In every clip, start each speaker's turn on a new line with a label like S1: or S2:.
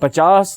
S1: 50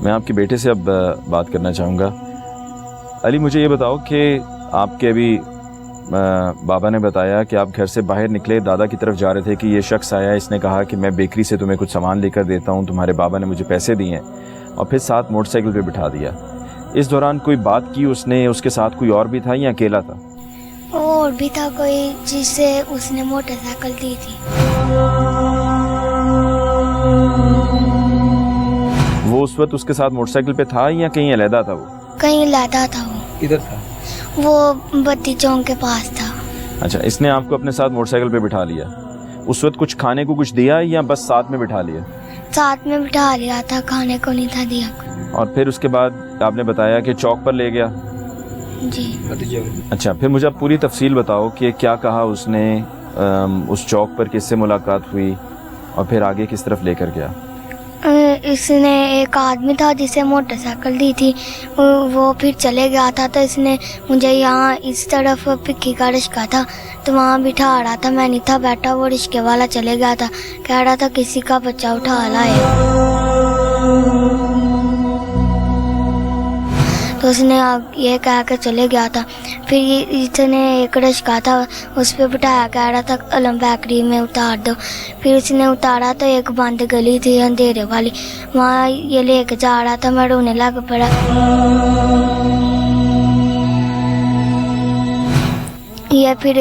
S1: میں آپ کے بیٹے سے اب بات کرنا چاہوں گا. علی مجھے یہ بتاؤ کہ آپ کے ابھی بابا نے بتایا کہ آپ گھر سے باہر نکلے, دادا کی طرف جا رہے تھے کہ یہ شخص آیا, اس نے کہا کہ میں بیکری سے تمہیں کچھ سامان لے کر دیتا ہوں, تمہارے بابا نے مجھے پیسے دیے ہیں, اور پھر ساتھ موٹر سائیکل پہ بٹھا دیا. اس دوران کوئی بات کی اس نے, اس کے ساتھ کوئی اور بھی تھا یا اکیلا تھا؟
S2: اور بھی تھا کوئی جس سے اس نے موٹر سائیکل دی تھی.
S1: وہ اس وقت اس کے ساتھ موٹر سائیکل پہ تھا یا کہیں علیحدہ تھا؟ وہ
S2: کہیں لاتا تھا,
S3: ادھر تھا,
S2: وہ بتی چونک کے پاس تھا.
S1: اچھا, اس نے آپ کو اپنے ساتھ موٹر سائیکل پہ بٹھا لیا. اس وقت کچھ کھانے کو کچھ دیا یا بس ساتھ میں بٹھا لیا؟
S2: ساتھ میں بٹھا لیا تھا, کھانے کو نہیں تھا دیا.
S1: اور پھر اس کے بعد آپ نے بتایا کہ چوک پر لے گیا.
S2: جی.
S1: اچھا, پھر مجھے آپ پوری تفصیل بتاؤ کہ کیا کہا اس نے, اس چوک پر کس سے ملاقات ہوئی اور پھر آگے کس طرف لے کر گیا؟
S2: اس نے ایک آدمی تھا جسے موٹر سائیکل دی تھی, وہ پھر چلے گیا تھا, تو اس نے مجھے یہاں اس طرف پکی کا رشکہ تھا تو وہاں بٹھا رہا تھا, میں نہیں تھا بیٹھا, وہ رشکے والا چلے گیا تھا, کہہ رہا تھا کسی کا بچہ اٹھا لائے. تو اس نے یہ کہہ کے چلے گیا تھا. پھر اس نے ایک رشکہ تھا اس پہ بٹھایا, کہہ رہا تھا علم بیکری میں اتار دو. پھر اس نے اتارا تو ایک بند گلی تھی اندھیرے والی, وہاں یہ لے کے جا رہا تھا, میں رونے لگ پڑا. یہ پھر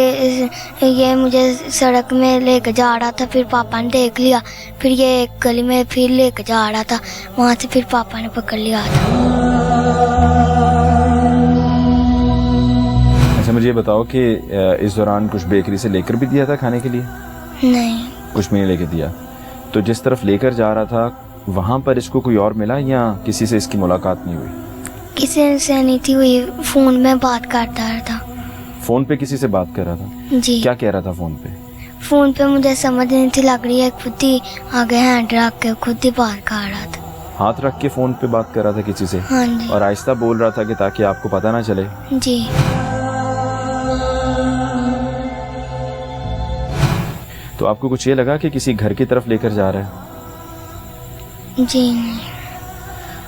S2: یہ مجھے سڑک میں لے کے جا رہا تھا, پھر پاپا نے دیکھ لیا, پھر یہ ایک گلی میں پھر لے کے جا رہا تھا, وہاں سے پھر پاپا نے پکڑ لیا تھا.
S1: اچھا, مجھے یہ بتاؤ کہ اس دوران کچھ بیکری سے لے کر بھی دیا تھا کھانے کے لیے؟
S2: نہیں,
S1: کچھ بھی نہیں لے کے دیا. تو جس طرف لے کر جا رہا تھا وہاں پر اس کو کوئی اور ملا یا کسی سے اس کی ملاقات نہیں ہوئی؟
S2: کسی سے نہیں تھی ہوئی, فون میں بات کرتا رہا تھا.
S1: فون پہ کسی سے بات کر رہا تھا؟
S2: جی.
S1: کیا کہہ رہا تھا فون پہ؟
S2: فون پہ مجھے سمجھ نہیں تھی لگ رہی ہے, خود ہی آگے ہینڈ رکھ کے خود ہی بات کر رہا تھا.
S1: ہاتھ رکھ کے فون پہ بات کر رہا تھا کسی سے؟
S2: ہاں جی.
S1: اور آہستہ بول رہا تھا کہ تاکہ آپ کو پتہ نہ چلے؟
S2: جی.
S1: تو آپ کو کچھ یہ لگا کہ کسی گھر کی طرف لے کر جا رہا ہے؟
S2: جی نہیں.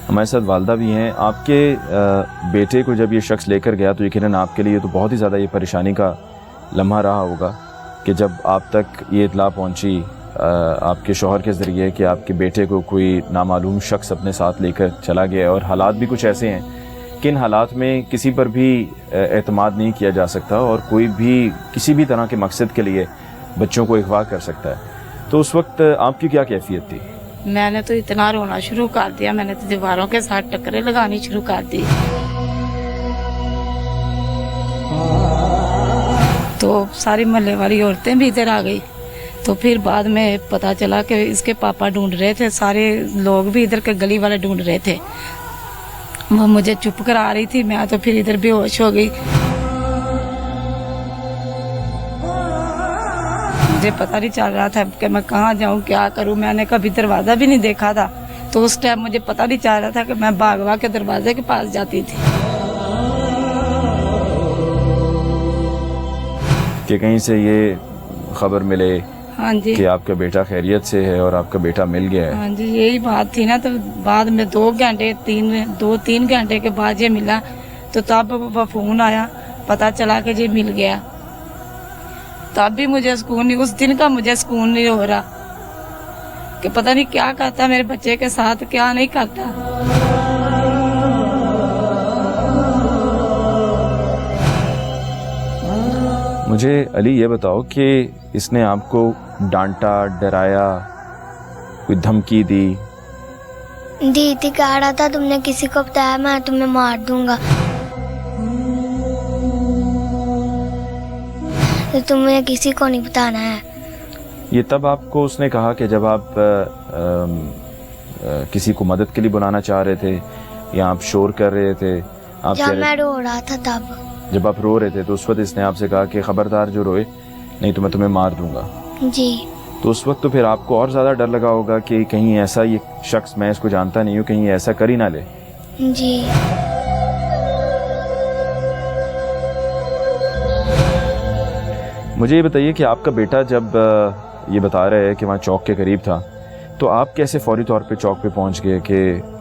S1: ہمارے ساتھ والدہ بھی ہیں. آپ کے بیٹے کو جب یہ شخص لے کر گیا تو یقیناً آپ کے لیے تو بہت ہی زیادہ یہ پریشانی کا لمحہ رہا ہوگا کہ جب آپ تک یہ اطلاع پہنچی آپ کے شوہر کے ذریعے کہ آپ کے بیٹے کو کوئی نامعلوم شخص اپنے ساتھ لے کر چلا گیا, اور حالات بھی کچھ ایسے ہیں کہ ان حالات میں کسی پر بھی اعتماد نہیں کیا جا سکتا, اور کوئی بھی کسی بھی طرح کے مقصد کے لیے بچوں کو اغوا کر سکتا ہے. تو اس وقت آپ کی کیا کیفیت تھی؟
S4: میں نے تو اتنا رونا شروع کر دیا, میں نے تو دیواروں کے ساتھ ٹکرے لگانی شروع کر دی. تو ساری محلے والی عورتیں بھی ادھر آ گئی. تو پھر بعد میں پتا چلا کہ اس کے پاپا ڈھونڈ رہے تھے, سارے لوگ بھی ادھر کے گلی والے ڈھونڈ رہے تھے. وہ مجھے چپ کرا رہی تھی, میں تو پھر ادھر بے ہوش ہو گئی. مجھے پتہ نہیں چل رہا تھا کہ میں کہاں جاؤں, کیا کروں. میں نے کبھی دروازہ بھی نہیں دیکھا تھا, تو اس ٹائم مجھے پتہ نہیں چل رہا تھا کہ میں باغوا کے دروازے کے پاس جاتی تھی
S1: کہ کہیں سے یہ خبر ملے
S4: ہاں جی
S1: کہ آپ کا بیٹا خیریت سے ہے اور آپ کا بیٹا مل گیا ہے.
S4: ہاں جی یہی بات تھی نا. تو بعد میں 2-3 گھنٹے کے بعد یہ ملا, تو تب وہ فون آیا, پتہ چلا کہ یہ مل گیا. تب بھی مجھے سکون نہیں, اس دن کا مجھے سکون نہیں ہو رہا کہ پتہ نہیں کیا کرتا میرے بچے کے ساتھ, کیا نہیں کرتا.
S1: مجھے علی یہ بتاؤ کہ اس نے آپ کو ڈانٹا, ڈرایا, کوئی دھمکی دی
S2: تھی, کہہ رہا تھا تم نے کسی کو بتایا میں تمہیں مار دوں گا, تو تمہیں کسی کو نہیں بتانا ہے.
S1: یہ تب آپ کو اس نے کہا کہ جب آپ کسی کو مدد کے لیے بلانا چاہ رہے تھے یا آپ شور کر رہے تھے؟ آپ
S2: جب میں رو رہا تھا تب.
S1: جب آپ رو رہے تھے تو اس وقت اس نے آپ سے کہا کہ خبردار جو روئے نہیں تو میں تمہیں مار دوں گا.
S2: جی.
S1: تو اس وقت تو پھر آپ کو اور زیادہ ڈر لگا ہوگا کہ کہیں ایسا یہ شخص, میں اس کو جانتا نہیں ہوں, کہیں ایسا کر ہی نہ لے.
S2: جی.
S1: مجھے یہ بتائیے کہ آپ کا بیٹا جب یہ بتا رہے ہے کہ وہاں چوک کے قریب تھا, تو آپ کیسے فوری طور پہ چوک پہ پہنچ گئے کہ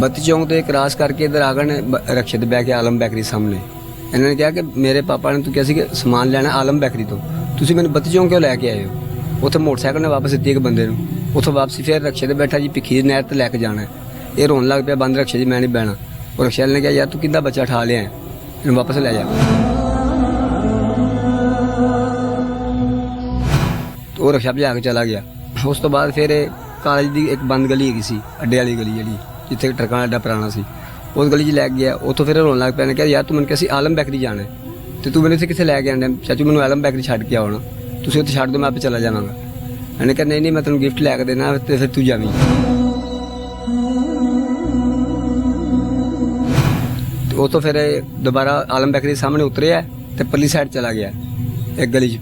S3: 32 ਚੌਂਕ ਤੋਂ ਕ੍ਰਾਸ ਕਰਕੇ ਇੱਧਰ ਆ ਗਏ ਨੇ ਰਕਸ਼ੇ ਤੇ ਬਹਿ ਕੇ ਆਲਮ ਬੈਕਰੀ ਸਾਹਮਣੇ। ਇਹਨਾਂ ਨੇ ਕਿਹਾ ਕਿ ਮੇਰੇ ਪਾਪਾ ਨੇ ਤੂੰ ਕਿਹਾ ਸੀ ਕਿ ਸਮਾਨ ਲੈਣਾ ਆਲਮ ਬੈਕਰੀ ਤੋਂ, ਤੁਸੀਂ ਮੈਨੂੰ 32 ਚੌਂਕ ਕਿਉਂ ਲੈ ਕੇ ਆਏ ਹੋ? ਉੱਥੇ ਮੋਟਰਸਾਈਕਲ ਨੇ ਵਾਪਸ ਦਿੱਤੀ ਇੱਕ ਬੰਦੇ ਨੂੰ, ਉੱਥੋਂ ਵਾਪਸੀ ਫਿਰ ਰਕਸ਼ੇ ਤੇ ਬੈਠਾ ਜੀ ਭਿੱਖੀ ਦੀ ਨਹਿਰ ਤੇ ਲੈ ਕੇ ਜਾਣਾ ਹੈ। ਇਹ ਰੋਣ ਲੱਗ ਪਿਆ ਬੰਦ ਰਕਸ਼ੇ 'ਚ, ਮੈਂ ਨਹੀਂ ਬਹਿਣਾ। ਉਹ ਰਕਸ਼ੇ ਵਾਲੇ ਨੇ ਕਿਹਾ ਯਾਰ ਤੂੰ ਕਿੱਦਾਂ ਬੱਚਾ ਠਾ ਲਿਆ, ਇਹਨੂੰ ਵਾਪਸ ਲੈ ਜਾ। ਉਹ ਰਕਸ਼ਾ ਭਜਾ ਕੇ ਚਲਾ ਗਿਆ। ਉਸ ਤੋਂ ਬਾਅਦ ਫਿਰ ਕਾਲਜ ਦੀ ਇੱਕ ਬੰਦ ਗਲੀ ਹੈਗੀ ਸੀ, ਅੱਡੇ ਵਾਲੀ ਗਲੀ ਜਿਹੜੀ ਜਿੱਥੇ ਟਰਕਾਂ ਦਾ ਅੱਡਾ ਪੁਰਾਣਾ ਸੀ, ਉਸ ਗਲੀ 'ਚ ਲੈ ਕੇ ਗਿਆ। ਉੱਥੋਂ ਫਿਰ ਰੋਣ ਲੱਗ ਪਿਆ, ਨੇ ਕਿਹਾ ਯਾਰ ਤੂੰ ਮੈਨੂੰ ਕਿਹਾ ਸੀ ਆਲਮ ਬੈਕਰੀ ਜਾਣਾ ਹੈ ਤੇ ਤੂੰ ਮੈਨੂੰ ਇੱਥੇ ਕਿੱਥੇ ਲੈ ਕੇ ਆਂਦਾ? ਚਾਚੂ ਮੈਨੂੰ ਆਲਮ ਬੈਕਰੀ ਛੱਡ ਕੇ ਆਉਣਾ, ਤੁਸੀਂ ਉੱਥੇ ਛੱਡ ਦਿਓ, ਮੈਂ ਆਪੇ ਚਲਾ ਜਾਵਾਂਗਾ। ਇਹਨੇ ਕਿਹਾ ਨਹੀਂ ਮੈਂ ਤੈਨੂੰ ਗਿਫਟ ਲੈ ਕੇ ਦੇਣਾ ਤੇ ਫਿਰ ਤੂੰ ਜਾਵੀਂ। ਉਹ ਤੋਂ ਫਿਰ ਦੁਬਾਰਾ ਆਲਮ ਬੈਕਰੀ ਦੇ ਸਾਹਮਣੇ ਉਤਰਿਆ ਤੇ ਪਰਲੀ ਸਾਈਡ ਚਲਾ ਗਿਆ ਇੱਕ ਗਲੀ 'ਚ।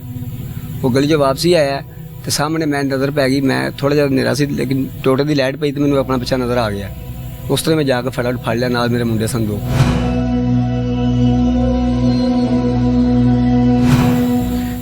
S3: ਉਹ ਗਲੀ 'ਚ ਵਾਪਸੀ ਆਇਆ ਤੇ ਸਾਹਮਣੇ ਮੈਂ ਨਜ਼ਰ ਪੈ ਗਈ, ਮੈਂ ਥੋੜਾ ਜਿਹਾ ਹਨੇਰਾ ਸੀ ਲੇਕਿਨ ਟੋਟੇ ਦੀ ਲਾਈਟ ਪਈ ਤੇ ਮੈਨੂੰ ਆਪਣਾ ਪਿੱਛਾ ਨਜ਼ਰ ਆ ਗਿਆ। ਉਸ ਤਰ੍ਹਾਂ ਮੈਂ ਜਾ ਕੇ ਫਟਾਫਟ ਫੜ ਲਿਆ, ਨਾਲ ਮੇਰੇ ਮੁੰਡੇ ਸਨ 2।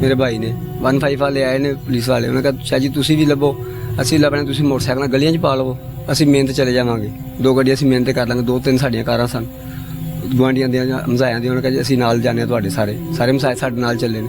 S3: ਮੇਰੇ ਭਾਈ ਨੇ। 15 ਵਾਲੇ ਆਏ ਨੇ ਪੁਲਿਸ ਵਾਲੇ, ਉਹਨੇ ਕਿਹਾ ਸ਼ਾਹ ਜੀ ਤੁਸੀਂ ਵੀ ਲੱਭੋ, ਅਸੀਂ ਲੱਭਣੇ, ਤੁਸੀਂ ਮੋਟਰਸਾਈਕਲ ਨਾਲ ਗਲੀਆਂ 'ਚ ਪਾ ਲਵੋ, ਅਸੀਂ ਮਿਹਨਤ ਚਲੇ ਜਾਵਾਂਗੇ। 2 ਗੱਡੀਆਂ ਅਸੀਂ ਮਿਹਨਤ ਕਰ ਲਾਂਗੇ, 2-3 ਸਾਡੀਆਂ ਕਾਰਾਂ ਸਨ ਗੁਆਂਢੀਆਂ ਦੀਆਂ ਮਸਾਇਆਂ ਦੀਆਂ। ਉਹਨੇ ਕਿਹਾ ਜੀ ਅਸੀਂ ਨਾਲ ਜਾਂਦੇ ਹਾਂ ਤੁਹਾਡੇ, ਸਾਰੇ ਮਸਾਏ ਸਾਡੇ ਨਾਲ ਚੱਲੇ ਨੇ।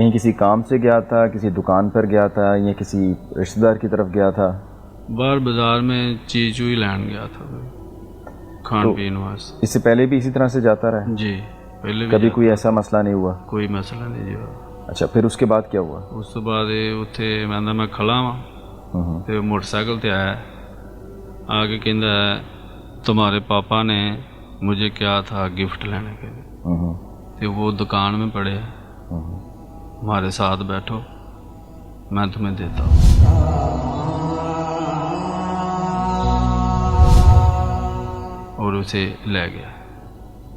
S1: کہیں کسی کام سے گیا تھا, کسی دکان پر گیا تھا, یا کسی رشتہ دار کی طرف گیا تھا؟
S5: باہر بازار میں چیز چوئی لین گیا تھا کھان پین واسطے.
S1: اس سے پہلے بھی اسی طرح سے جاتا رہا؟
S5: جی پہلے بھی
S1: کبھی کوئی ایسا مسئلہ نہیں ہوا؟
S5: کوئی مسئلہ نہیں جی.
S1: اچھا, پھر اس کے بعد کیا ہوا؟
S5: اس تو بعد اتنے میں کھلا ہاں تو موٹر سائیکل تے آیا, آ کے کہندا ہے تمہارے پاپا نے مجھے کیا تھا گفٹ لینے کے لیے, تو وہ دکان میں پڑے, ہمارے ساتھ بیٹھو میں تمہیں دیتا ہوں. اور اسے لے گیا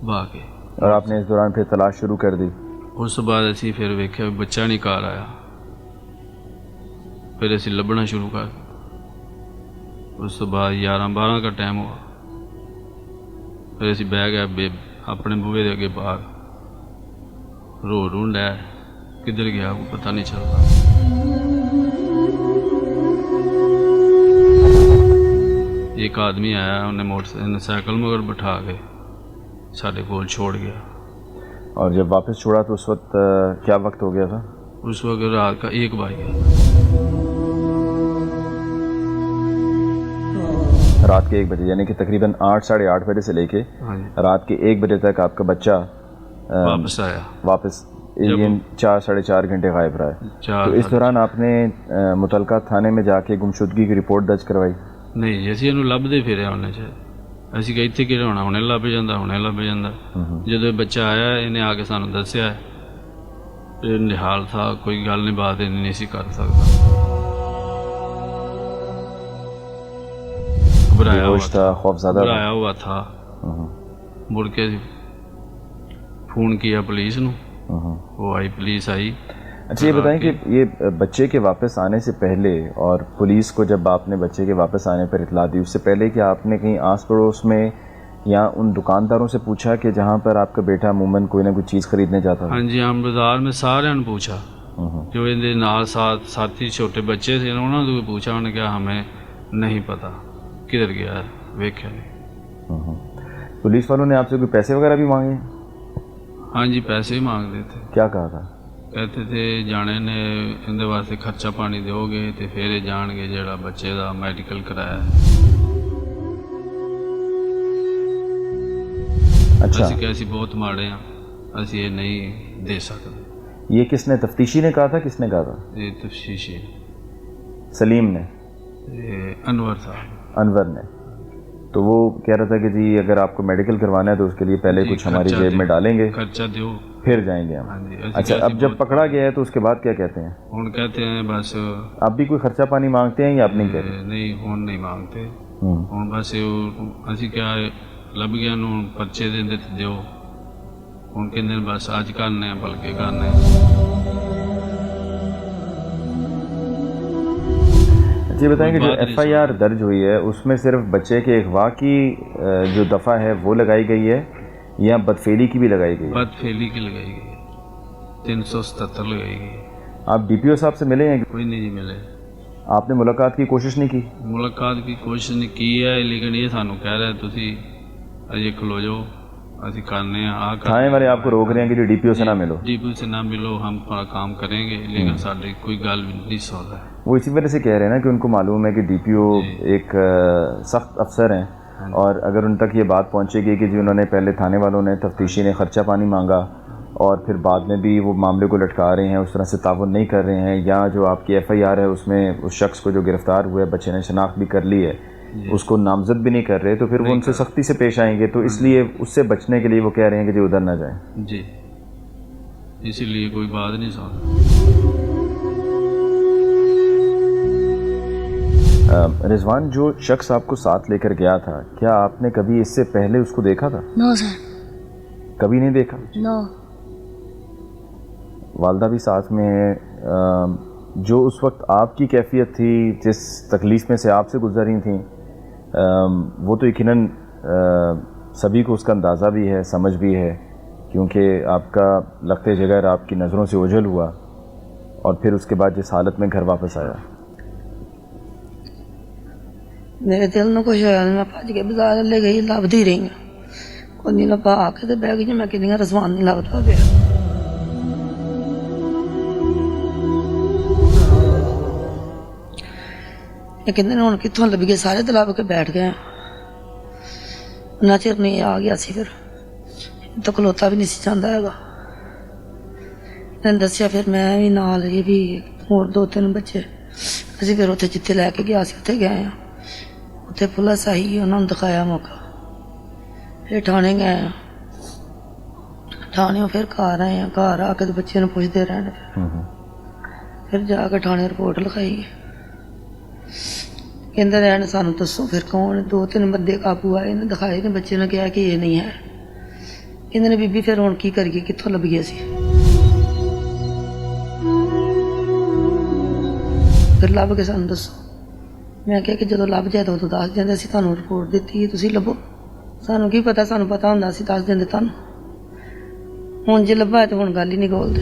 S5: بھاگ کے.
S1: اور آپ نے اس دوران پھر تلاش شروع کر دی؟
S5: اس بعد اسی پھر ویکھیا بچہ نہیں گھر آیا, پھر اسی لبنا شروع کر. اس بعد 11-12 کا ٹائم ہوا, پھر اسی بہ گئے اپنے بوہے دے اگے باہر, رو ڈھونڈ ہے کدھر گیا وہ پتہ نہیں چلتا. ایک آدمی آیا, انہیں سائیکل مگر بٹھا کے ساڈے کول چھوڑ گیا.
S1: اور جب واپس چھوڑا تو اس وقت کیا وقت ہو گیا تھا؟
S5: اس وقت رات کا 1 بج گیا.
S1: رات کے 1 بجے, یعنی کہ تقریباً 8-8:30 بجے سے لے کے رات کے 1 بجے تک آپ کا بچہ
S5: واپس آیا.
S1: واپس 4-4.5 گھنٹے غائب رہا ہے. تو اس دوران آپ نے متعلقہ تھانے میں جا کے گمشدگی کی رپورٹ درج کروائی؟
S5: نہیں, اسی انہوں لبدے پھرے ہونے چاہیے. اسی کہ اتنے کہڑا ہونا, ہنے لب جاتا ہنے لب جاتا. جدو بچہ آیا انہیں آ کے سانو دسیا ہے نحال تھا, کوئی گل نہیں, بات نہیں سی کر سکتا. گھبرایا ہوا تھا. مڑ کے فون کیا پولیس نو, وہ آئی, پولیس آئی.
S1: اچھا, یہ بتائیں کہ یہ بچے کے واپس آنے سے پہلے اور پولیس کو جب آپ نے بچے کے واپس آنے پر اطلاع دی, اس سے پہلے کہ آپ نے کہیں آس پڑوس میں یا ان دکانداروں سے پوچھا کہ جہاں پر آپ کا بیٹا عموماً کوئی نہ کوئی چیز خریدنے جاتا تھا؟
S5: ہاں جی, ہم بازار میں سارے نے پوچھا, جو ان کے نال ساتھی چھوٹے بچے تھے انہوں نے پوچھا, انہوں نے کہا ہمیں نہیں پتا کدھر گیا ہے, ویکھیا نہیں.
S1: پولیس والوں نے آپ سے کوئی پیسے وغیرہ بھی مانگے؟
S5: ہاں جی, پیسے ہی مانگتے تھے.
S1: کیا کہا تھا؟
S5: کہتے تھے جانے نے اندر واسطے خرچہ پانی دو گے تو پھر جان گے جڑا بچے دا میڈیکل کرایا.
S1: اچھا,
S5: اسی کیسی بہت ماڑے ہیں, اسی یہ نہیں دے سکتے.
S1: یہ کس نے, تفتیشی نے کہا تھا, کس نے کہا تھا؟
S5: یہ تفتیشی
S1: سلیم نے,
S5: انور تھا,
S1: انور نے. تو وہ کہہ رہا تھا کہ جی اگر آپ کو میڈیکل کروانا ہے تو اس کے لیے پہلے کچھ ہماری جیب میں ڈالیں گے,
S5: خرچہ دو,
S1: پھر جائیں گے ہم. اچھا, اب جب پکڑا گیا ہے تو اس کے بعد کیا کہتے ہیں؟
S5: ہوں کہتے ہیں بس
S1: آپ بھی کوئی خرچہ پانی مانگتے ہیں یا آپ نہیں کہتے؟
S5: نہیں, ہوں نہیں مانگتے. ہوں بس اسی کیا لب گیا نو پرچے دے دیو, ہوں کہ بس اج کرنے ہیں بلکہ کرنے.
S1: جی بتائیں کہ جو FIR درج ہوئی ہے اس میں صرف بچے کے اغوا کی جو دفعہ ہے وہ لگائی گئی ہے یا بدفعلی کی بھی لگائی گئی ہے؟
S5: بدفعلی کی لگائی گئی ہے, 377 لگائی گئی. آپ
S1: DPO صاحب سے ملے ہیں؟
S5: کوئی نہیں جی ملے.
S1: آپ نے ملاقات کی کوشش نہیں کی؟
S5: ملاقات کی کوشش نہیں کی ہے, لیکن یہ سانو کہہ رہے ہیں تسی اجے کھلو جاؤ, اسی کرنے ہیں.
S1: تھانے والے آپ کو روک رہے ہیں کہ جو DPO سے نہ ملو؟
S5: DPO سے نہ ملو, ہم اپنا کام کریں گے, لیکن ساری کوئی گل نہیں سن رہا ہے.
S1: وہ اسی وجہ سے کہہ رہے ہیں نا کہ ان کو معلوم ہے کہ DPO ایک سخت افسر ہیں, اور اگر ان تک یہ بات پہنچے گی کہ جی انہوں نے پہلے تھانے والوں نے, تفتیشی نے خرچہ پانی مانگا اور پھر بعد میں بھی وہ معاملے کو لٹکا رہے ہیں, اس طرح سے تعاون نہیں کر رہے ہیں, یا جو آپ کی FIR ہے اس میں اس شخص کو جو گرفتار ہوا ہے بچے نے شناخت بھی کر لی ہے, اس کو نامزد بھی نہیں کر رہے, تو پھر وہ ان سے سختی سے پیش آئیں گے. تو اس لیے اس سے بچنے کے لیے وہ کہہ رہے ہیں کہ جی ادھر نہ جائیں.
S5: جی, اسی لیے کوئی بات نہیں سن.
S1: رضوان, جو شخص آپ کو ساتھ لے کر گیا تھا, کیا آپ نے کبھی اس سے پہلے اس کو دیکھا تھا؟
S2: نو سر.
S1: کبھی نہیں دیکھا؟
S2: نو.
S1: والدہ بھی ساتھ میں ہے. جو اس وقت آپ کی کیفیت تھی, جس تکلیف میں سے آپ سے گزر رہی تھیں, وہ تو یقیناً سبھی کو اس کا اندازہ بھی ہے, سمجھ بھی ہے, کیونکہ آپ کا لگتے جگر آپ کی نظروں سے اوجھل ہوا اور پھر اس کے بعد جس حالت میں گھر واپس آیا.
S6: میرے دل میں کچھ ہوا نہیں, میں بھج کے بازار لے گئی, لبدی رہی ہوں, کوئی نہیں لبا, آ کے تو بہ گئی. میں کہنی رضوان نہیں لگتا پیا. ਇਹ ਕਹਿੰਦੇ ਨੇ ਹੁਣ ਕਿੱਥੋਂ ਲੱਭੀਏ, ਸਾਰੇ ਤਾਂ ਲੱਭ ਕੇ ਬੈਠ ਗਏ ਆ। ਉਹਨਾਂ ਚਿਰ ਨਹੀਂ ਆ ਗਿਆ ਸੀ, ਫਿਰ ਤਾਂ ਖਲੋਤਾ ਵੀ ਨਹੀਂ ਸੀ ਜਾਂਦਾ ਹੈਗਾ। ਇਹਨਾਂ ਦੱਸਿਆ, ਫਿਰ ਮੈਂ ਵੀ ਨਾਲ ਇਹ ਵੀ ਹੋਰ 2-3 ਬੱਚੇ, ਅਸੀਂ ਫਿਰ ਉੱਥੇ ਜਿੱਥੇ ਲੈ ਕੇ ਗਿਆ ਸੀ ਉੱਥੇ ਗਏ ਆ। ਉੱਥੇ ਪੁਲਿਸ ਆਈ, ਉਹਨਾਂ ਨੂੰ ਦਿਖਾਇਆ ਮੌਕਾ, ਫਿਰ ਥਾਣੇ ਗਏ ਆ। ਥਾਣਿਓਂ ਫਿਰ ਘਰ ਆਏ ਆ। ਘਰ ਆ ਕੇ ਤੇ ਬੱਚੇ ਨੂੰ ਪੁੱਛਦੇ ਰਹਿਣ। ਫਿਰ ਜਾ ਕੇ ਥਾਣੇ ਰਿਪੋਰਟ ਲਿਖਾਈ। ਕਹਿੰਦੇ ਰਹਿਣ ਸਾਨੂੰ ਦੱਸੋ ਫਿਰ ਕੌਣ। 2-3 ਬੰਦੇ ਕਾਬੂ ਆਏ ਨੇ, ਦਿਖਾਏ ਨੇ, ਬੱਚੇ ਨੇ ਕਿਹਾ ਕਿ ਇਹ ਨਹੀਂ ਹੈ। ਕਹਿੰਦੇ ਨੇ ਬੀਬੀ ਫਿਰ ਹੁਣ ਕੀ ਕਰੀਏ, ਕਿੱਥੋਂ ਲੱਭੀਏ ਅਸੀਂ। ਫਿਰ ਲੱਭ ਕੇ ਸਾਨੂੰ ਦੱਸੋ। ਮੈਂ ਕਿਹਾ ਕਿ ਜਦੋਂ ਲੱਭ ਜਾਏ ਤਾਂ ਉਦੋਂ ਦੱਸ ਦਿੰਦੇ, ਅਸੀਂ ਤੁਹਾਨੂੰ ਰਿਪੋਰਟ ਦਿੱਤੀ ਹੈ, ਤੁਸੀਂ ਲੱਭੋ। ਸਾਨੂੰ ਕੀ ਪਤਾ, ਸਾਨੂੰ ਪਤਾ ਹੁੰਦਾ ਅਸੀਂ ਦੱਸ ਦਿੰਦੇ ਤੁਹਾਨੂੰ। ਹੁਣ ਜੇ ਲੱਭਾ ਤਾਂ ਹੁਣ ਗੱਲ ਹੀ ਨਹੀਂ ਬੋਲਦੇ।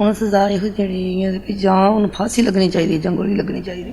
S6: ਹੁਣ ਸਜ਼ਾ ਇਹੋ ਜਿਹੜੀ ਹੈ ਕਿ ਜਾਂ ਉਹਨੂੰ ਫਾਂਸੀ ਲੱਗਣੀ ਚਾਹੀਦੀ, ਜਾਂ ਗੋਲੀ ਲੱਗਣੀ ਚਾਹੀਦੀ।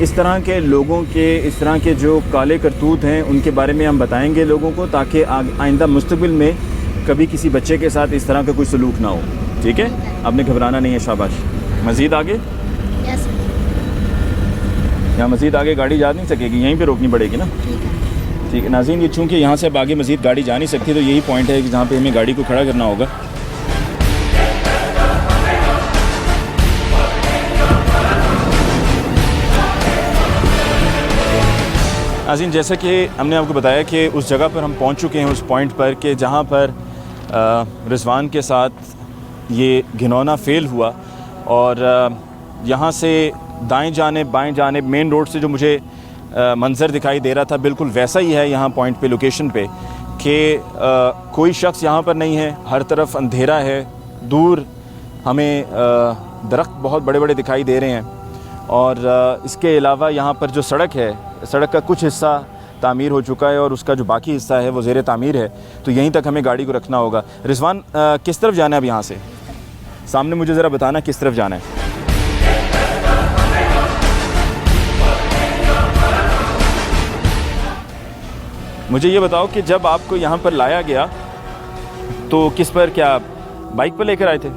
S1: اس طرح کے لوگوں کے اس طرح کے جو کالے کرتوت ہیں ان کے بارے میں ہم بتائیں گے لوگوں کو، تاکہ آئندہ مستقبل میں کبھی کسی بچے کے ساتھ اس طرح کا کوئی سلوک نہ ہو. ٹھیک ہے، آپ نے گھبرانا نہیں ہے. شاباش. مزید آگے یہاں مزید آگے گاڑی جا نہیں سکے گی، یہیں پہ روکنی پڑے گی نا. ٹھیک ہے ناظرین، یہ چونکہ یہاں سے اب آگے مزید گاڑی جا نہیں سکتی تو یہی پوائنٹ ہے کہ جہاں پہ ہمیں گاڑی کو کھڑا کرنا ہوگا. ناظرین، جیسا کہ ہم نے آپ کو بتایا کہ اس جگہ پر ہم پہنچ چکے ہیں، اس پوائنٹ پر کہ جہاں پر رضوان کے ساتھ یہ گھنونا فیل ہوا، اور یہاں سے دائیں جانب بائیں جانب مین روڈ سے جو مجھے منظر دکھائی دے رہا تھا بالکل ویسا ہی ہے یہاں پوائنٹ پہ، لوکیشن پہ، کہ کوئی شخص یہاں پر نہیں ہے، ہر طرف اندھیرا ہے. دور ہمیں درخت بہت بڑے بڑے دکھائی دے رہے ہیں، اور اس کے علاوہ یہاں پر جو سڑک ہے، سڑک کا کچھ حصہ تعمیر ہو چکا ہے اور اس کا جو باقی حصہ ہے وہ زیر تعمیر ہے. تو یہیں تک ہمیں گاڑی کو رکھنا ہوگا. رضوان کس طرف جانا ہے اب یہاں سے؟ سامنے مجھے ذرا بتانا کس طرف جانا ہے. مجھے یہ بتاؤ کہ جب آپ کو یہاں پر لایا گیا تو کس پر، کیا بائک پر لے کر آئے تھے؟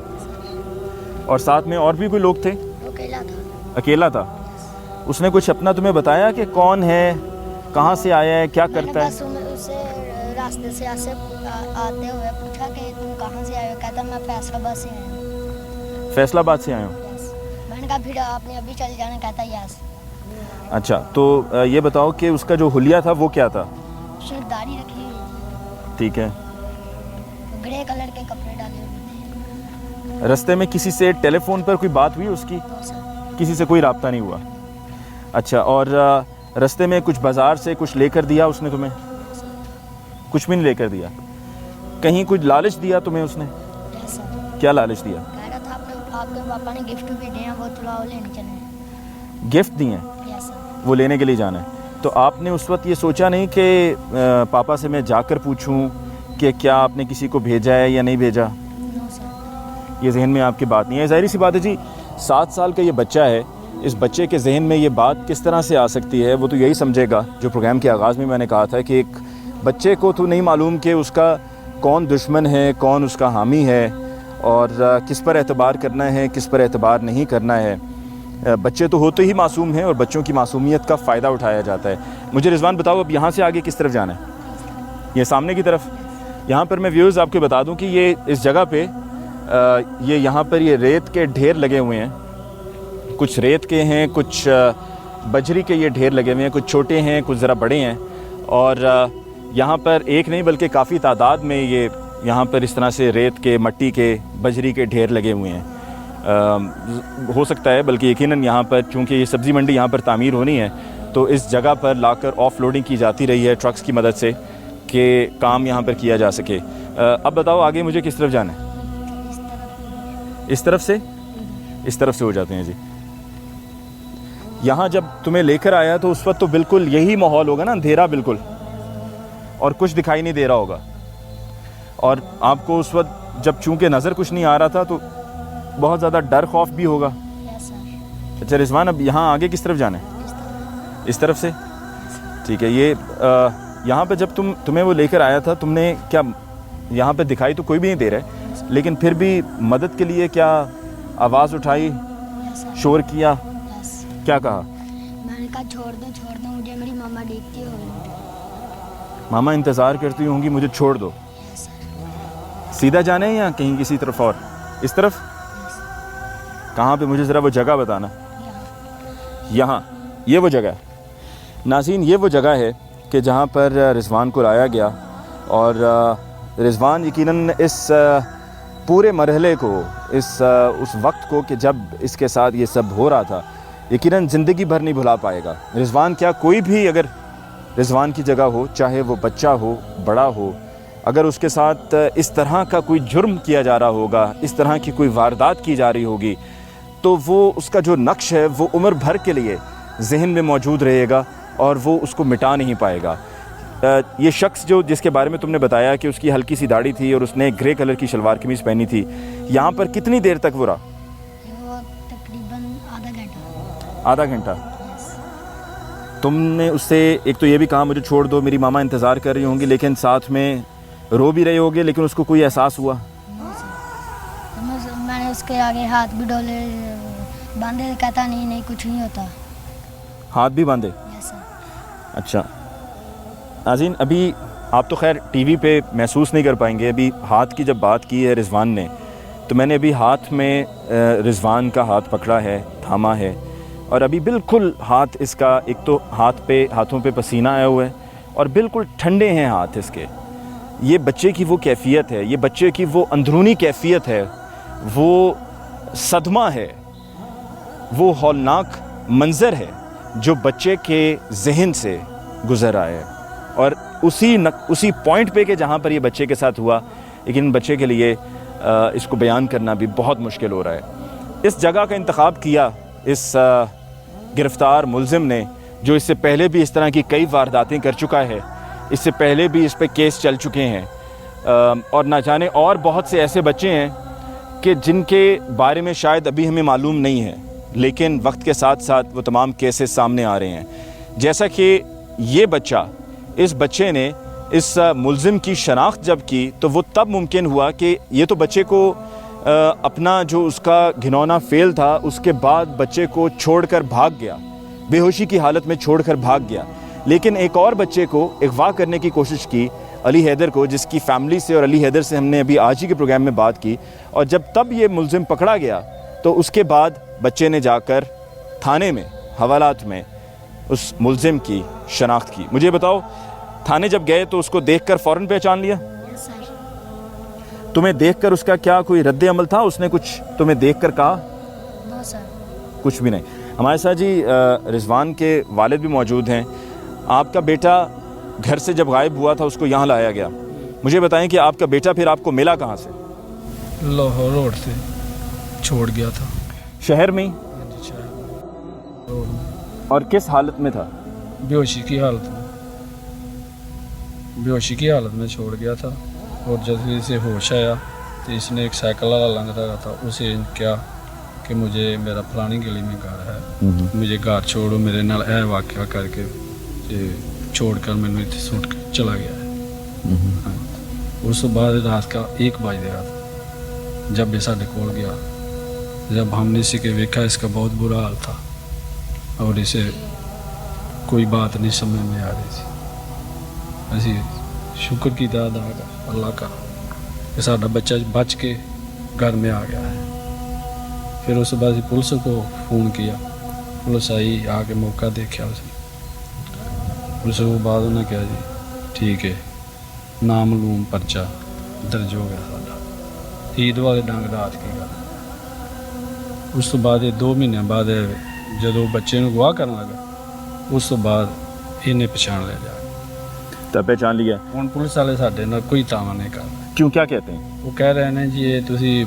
S1: اور ساتھ میں اور بھی کوئی لوگ تھے؟ اکیلا تھا. اس نے کچھ اپنا تمہیں بتایا کہ کون ہے، کہاں سے آیا ہے، کیا کرتا ہے؟
S2: بس اسے راستے سے آتے ہوئے پوچھا کہ تم کہاں سے آئے ہو، کہتا میں فیصل آباد سے آیا ہوں.
S1: فیصل آباد سے آئے ہوں.
S2: میں نے کہا پھر آپ نے ابھی چل جانا، کہتا یس.
S1: اچھا، تو یہ بتاؤ کہ اس کا جو حلیہ تھا وہ کیا تھا؟
S2: اس نے داڑھی رکھی ہوئی،
S1: ٹھیک ہے،
S2: گرے کلر کے کپڑے ڈالے ہوئے.
S1: رستے میں کسی سے ٹیلی فون پر کوئی بات ہوئی اس کی؟ کسی سے کوئی رابطہ نہیں ہوا. اچھا، اور رستے میں کچھ بازار سے کچھ لے کر دیا اس نے تمہیں؟ کچھ بھی نہیں لے کر دیا. کہیں کچھ لالچ دیا تمہیں اس نے؟ کیا لالچ دیا؟
S2: کہہ رہا تھا آپ کے پاپا نے گفٹ بھی دیے ہیں، وہ تھوڑا وہ لینے چلے ہیں.
S1: گفٹ دیے ہیں، وہ لینے کے لیے جانا ہے. تو آپ نے اس وقت یہ سوچا نہیں کہ پاپا سے میں جا کر پوچھوں کہ کیا آپ نے کسی کو بھیجا ہے یا نہیں بھیجا؟ یہ ذہن میں آپ کی بات نہیں ہے. ظاہری سی بات ہے جی، 7 سال کا یہ بچہ ہے، اس بچے کے ذہن میں یہ بات کس طرح سے آ سکتی ہے؟ وہ تو یہی سمجھے گا جو پروگرام کے آغاز میں نے کہا تھا کہ ایک بچے کو تو نہیں معلوم کہ اس کا کون دشمن ہے، کون اس کا حامی ہے، اور کس پر اعتبار کرنا ہے، کس پر اعتبار نہیں کرنا ہے. بچے تو ہوتے ہی معصوم ہیں اور بچوں کی معصومیت کا فائدہ اٹھایا جاتا ہے. مجھے رضوان بتاؤ اب یہاں سے آگے کس طرف جانا ہے؟ یہ سامنے کی طرف. یہاں پر میں ویورز آپ کو بتا دوں کہ یہ اس جگہ پہ یہاں پر یہ ریت کے ڈھیر لگے ہوئے ہیں. کچھ ریت کے ہیں، کچھ بجری کے یہ ڈھیر لگے ہوئے ہیں، کچھ چھوٹے ہیں، کچھ ذرا بڑے ہیں. اور یہاں پر ایک نہیں بلکہ کافی تعداد میں یہ یہاں پر اس طرح سے ریت کے، مٹی کے، بجری کے ڈھیر لگے ہوئے ہیں. ہو سکتا ہے بلکہ یقیناً یہاں پر چونکہ یہ سبزی منڈی یہاں پر تعمیر ہونی ہے تو اس جگہ پر لا کر آف لوڈنگ کی جاتی رہی ہے ٹرکس کی مدد سے کہ کام یہاں پر کیا جا سکے. اب بتاؤ آگے مجھے کس طرف جانا ہے؟ اس طرف سے؟ اس طرف سے ہو جاتے ہیں جی. یہاں جب تمہیں لے کر آیا تو اس وقت تو بالکل یہی ماحول ہوگا نا، اندھیرا بالکل، اور کچھ دکھائی نہیں دے رہا ہوگا. اور آپ کو اس وقت جب چونکہ نظر کچھ نہیں آ رہا تھا تو بہت زیادہ ڈر خوف بھی ہوگا. اچھا رضوان، اب یہاں آگے کس طرف جانا ہے؟ اس طرف سے. ٹھیک ہے. یہ یہاں پہ جب تمہیں وہ لے کر آیا تھا، تم نے کیا یہاں پہ دکھائی تو کوئی بھی نہیں دے رہا، لیکن پھر بھی مدد کے لیے کیا آواز اٹھائی، شور کیا، کیا کہا؟
S2: میں نے کہا چھوڑ دو مجھے، میری ماما دیکھتی ہو،
S1: ماما انتظار کرتی ہوں گی، مجھے چھوڑ دو. سیدھا جانا ہے یا کہیں کسی طرف اور؟ اس طرف. کہاں پہ؟ مجھے ذرا وہ جگہ بتانا. یہاں یہ وہ جگہ ہے ناظرین، یہ وہ جگہ ہے کہ جہاں پر رضوان کو لایا گیا. اور رضوان یقیناً اس پورے مرحلے کو، اس وقت کو کہ جب اس کے ساتھ یہ سب ہو رہا تھا، یقیناً زندگی بھر نہیں بھلا پائے گا. رضوان کیا، کوئی بھی اگر رضوان کی جگہ ہو، چاہے وہ بچہ ہو، بڑا ہو، اگر اس کے ساتھ اس طرح کا کوئی جرم کیا جا رہا ہوگا، اس طرح کی کوئی واردات کی جا رہی ہوگی، تو وہ اس کا جو نقش ہے وہ عمر بھر کے لیے ذہن میں موجود رہے گا اور وہ اس کو مٹا نہیں پائے گا. یہ شخص جس کے بارے میں تم نے بتایا کہ اس کی ہلکی سی داڑھی تھی اور اس نے گرے کلر کی شلوار قمیض پہنی تھی، یہاں پر کتنی دیر تک وہ رہا؟
S2: وہ تقریباً آدھا گھنٹہ.
S1: آدھا گھنٹہ. تم نے اس سے ایک تو یہ بھی کہا مجھے چھوڑ دو، میری ماما انتظار کر رہی ہوں گی، لیکن ساتھ میں رو بھی رہے ہوگے، لیکن اس کو کوئی احساس ہوا؟
S2: میں نے اس کے آگے ہاتھ بھی ڈولے باندھے، کہتا نہیں کچھ نہیں ہوتا.
S1: ہاتھ بھی باندھے؟ اچھا ناظرین، ابھی آپ تو خیر ٹی وی پہ محسوس نہیں کر پائیں گے، ابھی ہاتھ کی جب بات کی ہے رضوان نے، تو میں نے ابھی ہاتھ میں رضوان کا ہاتھ پکڑا ہے، تھاما ہے، اور ابھی بالکل ہاتھ اس کا، ایک تو ہاتھوں پہ پسینہ آیا ہوا ہے اور بالکل ٹھنڈے ہیں ہاتھ اس کے. یہ بچے کی وہ کیفیت ہے، یہ بچے کی وہ اندرونی کیفیت ہے، وہ صدمہ ہے، وہ ہولناک منظر ہے جو بچے کے ذہن سے گزر آیا ہے. اور اسی پوائنٹ پہ کہ جہاں پر یہ بچے کے ساتھ ہوا، لیکن بچے کے لیے اس کو بیان کرنا بھی بہت مشکل ہو رہا ہے. اس جگہ کا انتخاب کیا اس گرفتار ملزم نے، جو اس سے پہلے بھی اس طرح کی کئی وارداتیں کر چکا ہے، اس سے پہلے بھی اس پہ کیس چل چکے ہیں، اور نہ جانے اور بہت سے ایسے بچے ہیں کہ جن کے بارے میں شاید ابھی ہمیں معلوم نہیں ہے، لیکن وقت کے ساتھ ساتھ وہ تمام کیسز سامنے آ رہے ہیں. جیسا کہ یہ بچہ، اس بچے نے اس ملزم کی شناخت جب کی تو وہ تب ممکن ہوا کہ یہ تو بچے کو اپنا جو اس کا گھنونا فیل تھا، اس کے بعد بچے کو چھوڑ کر بھاگ گیا، بے ہوشی کی حالت میں چھوڑ کر بھاگ گیا. لیکن ایک اور بچے کو اغوا کرنے کی کوشش کی، علی حیدر کو، جس کی فیملی سے اور علی حیدر سے ہم نے ابھی آج ہی کے پروگرام میں بات کی. اور جب تب یہ ملزم پکڑا گیا تو اس کے بعد بچے نے جا کر تھانے میں حوالات میں اس ملزم کی شناخت کی. مجھے بتاؤ، تھانے جب گئے تو اس کو دیکھ کر فوراً پہچان لیا؟ تمہیں دیکھ کر اس کا کیا کوئی رد عمل تھا؟ اس نے کچھ تمہیں دیکھ کر کہا؟ کچھ بھی نہیں. ہمارے ساتھ جی رضوان کے والد بھی موجود ہیں. آپ کا بیٹا گھر سے جب غائب ہوا تھا اس کو یہاں لایا گیا، مجھے بتائیں کہ آپ کا بیٹا پھر آپ کو ملا کہاں سے؟
S5: لاہور روڈ سے چھوڑ گیا تھا.
S1: شہر میں ہی؟ اور کس حالت میں تھا؟
S5: بے ہوشی کی حالت میں چھوڑ گیا تھا. اور جب اسے ہوش آیا تو اس نے ایک سائیکل والا لنگ رہا تھا، اسے کیا کہ مجھے میرا فلانی گلی میں گھر ہے، مجھے گھر چھوڑو، میرے نال اے واقعہ کر کے چھوڑ کر میں نے سوٹ کر چلا گیا ہے. اس بعد رات کا 1 بج گیا تھا جب یہ ساڈے کول گیا. جب ہم نے اسی کے دیکھا اس کا بہت برا حال تھا اور اسے کوئی بات نہیں سمجھ میں آ رہی تھی. اسی شکر کی ادا اللہ کا کہ ساڈا بچہ بچ کے گھر میں آ گیا ہے. پھر اس بعد پولیس کو فون کیا، پولیس آئی، آ کے موقع دیکھا اسے. پولیس کو بعد انہوں نے کہا جی ٹھیک ہے، نامعلوم پرچہ درج ہو گیا ساڈا. عید والے ڈنگ رات کی گل. اس بعد 2 مہینے بعد جدو بچے نو گواہ کرنے لگا، اس بعد انہیں پچھان لے جا.
S1: تب پہچان لیا؟
S5: ہوں پولیس والے ساڈے نال کوئی تاوا نہیں کر رہے.
S1: کیوں، کیا کہتے ہیں؟
S5: وہ کہہ رہے ہیں جی یہ تسی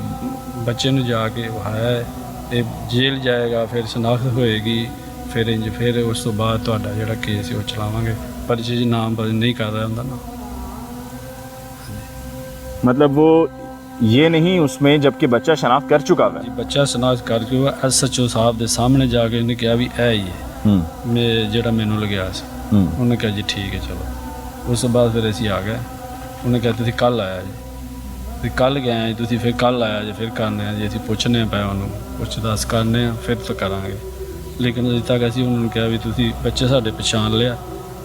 S5: بچے نو جا کے ہے یہ جیل جائے گا، پھر شناخت ہوئے گی، پھر اس تو بعد تہاڈا جڑا کیس ہے وہ چلاواں گے. پرچے جی نام پر نہیں کر رہا ہوندا نا.
S1: مطلب وہ یہ نہیں اس میں، جبکہ بچہ شناخت کر چکا ہوا ہے؟
S5: جی بچہ شناخت کر کے SHO صاحب دے سامنے جا کے انہیں کہا بھی اے ہی ہے میں جڑا مینوں لگیا سی. انہوں نے کہا جی ٹھیک ہے چلو. اس بعد پھر اسی آ گئے. انہیں کہا تھی کل آیا جی، پھر کل گئے ہیں جی، پھر کل آیا جی، پھر کرنے ہیں جی، پوچھنے پہ انہوں پوچھ دس کرنے ہیں پھر تو کریں گے. لیکن اجے تک اسی انہوں نے کہا بھی تھی بچے ساڈے پچھان لیا،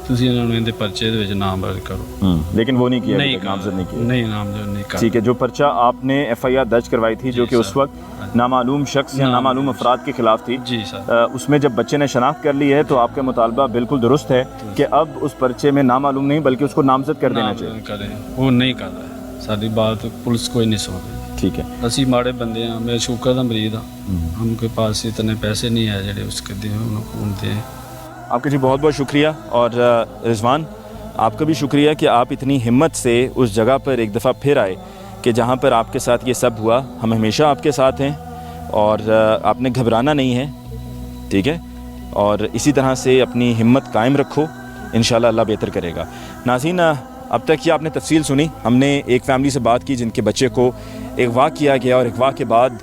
S5: تسی انہوں نے اندے پرچے دے وچ نام درج کرو.
S1: لیکن وہ نہیں کیا، نامزد نہیں کیا.
S5: نہیں نامزد نہیں کیا.
S1: ٹھیک ہے. جو پرچہ آپ نے FIR درج کروائی تھی جو کہ اس وقت نامعلوم شخص یا نامعلوم افراد کے خلاف تھی،
S5: جی سر،
S1: اس میں جب بچے نے شناخت کر لی ہے تو آپ کا مطالبہ بالکل درست ہے کہ اب اس پرچے میں نامعلوم نہیں بلکہ اس کو نامزد کر دینا چاہیے.
S5: وہ نہیں کر رہا ہے. ساری بات پولیس کوئی نہیں سن رہی.
S1: ٹھیک ہے.
S5: اسی ماڑے بندے ہیں، میں شوگر کا مریض ہوں، ہم کے پاس اتنے پیسے نہیں ہے جڑے اس کے دیں انہوں کون دیں.
S1: آپ کا جی بہت بہت شکریہ. اور رضوان آپ کا بھی شکریہ کہ آپ اتنی ہمت سے اس جگہ پر ایک دفعہ پھر آئے کہ جہاں پر آپ کے ساتھ یہ سب ہوا. ہم ہمیشہ آپ کے ساتھ ہیں اور آپ نے گھبرانا نہیں ہے، ٹھیک ہے؟ اور اسی طرح سے اپنی ہمت قائم رکھو، انشاءاللہ اللہ بہتر کرے گا. ناظرین، اب تک یہ آپ نے تفصیل سنی. ہم نے ایک فیملی سے بات کی جن کے بچے کو اغوا کیا گیا اور اغوا کے بعد